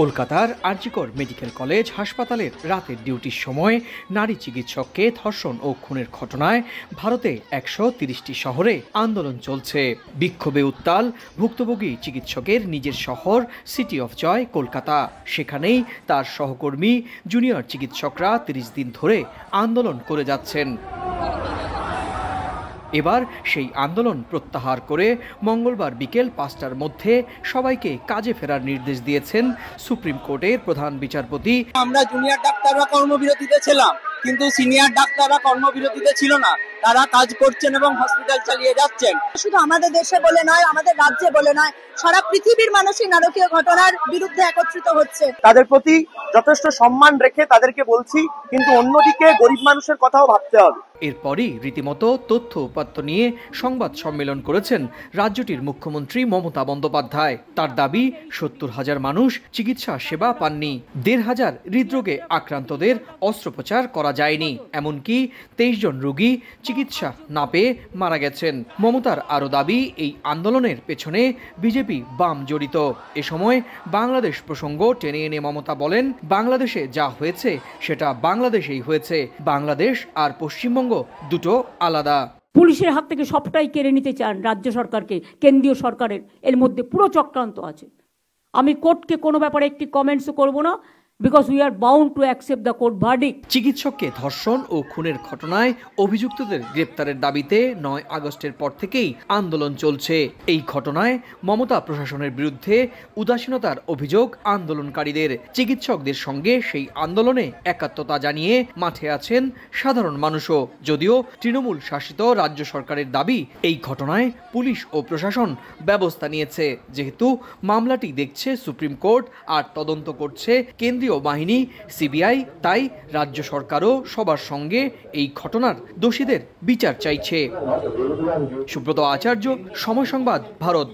কলকাতার RG Kar medical college হাসপাতালের রাতের ডিউটির সময় নারী চিকিৎসককে ধর্ষণ ও খুনের ঘটনায় ভারতে ১৩০টি শহরে আন্দোলন চলছে। বিক্ষোভে উত্তাল ভুক্তভোগী চিকিৎসকের নিজের শহর সিটি অফ জয় কলকাতা। সেখানেই তার সহকর্মী জুনিয়র চিকিৎসকরা ৩০ দিন ধরে আন্দোলন করে যাচ্ছেন। এবার সেই আন্দোলন প্রত্যাহার করে মঙ্গলবার বিকেল ৫টার মধ্যে সবাইকে কাজে ফেরার নির্দেশ দিয়েছেন সুপ্রিম কোর্টের প্রধান বিচারপতি। আমরা জুনিয়র ডাক্তাররা কর্মবিরতিতে ছিলাম, কিন্তু সিনিয়র ডাক্তাররা কর্মবিরতিতে ছিল না, তারা কাজ করছেন এবং হসপিটাল চালিয়ে যাচ্ছেন। শুধু আমাদের দেশে বলে নয়, আমাদের রাজ্যে বলে নয়, সারা পৃথিবীর মানুষই নারকীয় ঘটনার বিরুদ্ধে একত্রিত হচ্ছে। তাদের প্রতি যথেষ্ট সম্মান রেখে তাদেরকে বলছি, কিন্তু অন্যদিকে গরিব মানুষের কথাও ভাবতে হবে। এরপরই রীতিমতো তথ্য উপাত্ত নিয়ে সংবাদ সম্মেলন করেছেন রাজ্যটির মুখ্যমন্ত্রী মমতা বন্দ্যোপাধ্যায়। তার দাবি ৭০,০০০ মানুষ চিকিৎসা সেবা পাননি, ১৫০০ হৃদরোগে আক্রান্তদের অস্ত্রোপচার করা যায়নি, এমনকি ২৩ জন রোগী চিকিৎসা না পেয়ে মারা গেছেন। মমতার আরও দাবি, এই আন্দোলনের পেছনে বিজেপি বাম জড়িত। এ সময় বাংলাদেশ প্রসঙ্গ টেনে এনে মমতা বলেন, বাংলাদেশে যা হয়েছে সেটা বাংলাদেশেই হয়েছে, বাংলাদেশ আর পশ্চিমবঙ্গ দুটো আলাদা। পুলিশের হাত থেকে সবটাই কেড়ে নিতে চান রাজ্য সরকারকে, কেন্দ্রীয় সরকারের এর মধ্যে পুরো চক্রান্ত আছে। আমি কোর্টকে কোনো ব্যাপারে একটি কমেন্টসও করব না, because we are bound to accept the court verdict. চিকিৎসককে ধর্ষণ ও খুনের ঘটনায় অভিযুক্তদের গ্রেপ্তারের দাবিতে ৯ আগস্টের পর থেকেই আন্দোলন চলছে। এই ঘটনায় মমতা প্রশাসনের বিরুদ্ধে উদাসীনতার অভিযোগ আন্দোলনকারীদের। চিকিৎসকদের সঙ্গে সেই আন্দোলনে একাত্মতা জানিয়ে মাঠে আছেন সাধারণ মানুষও। যদিও তৃণমূল শাসিত রাজ্য সরকারের দাবি, এই ঘটনায় পুলিশ ও প্রশাসন ব্যবস্থা নিয়েছে, যেহেতু মামলাটি দেখছে সুপ্রিম কোর্ট আর তদন্ত করছে কেন্দ্রীয় বাহিনী সিবিআই, তাই রাজ্য সরকারও সবার সঙ্গে এই ঘটনার দোষীদের বিচার চাইছে। সুব্রত আচার্য, সময় সংবাদ, ভারত।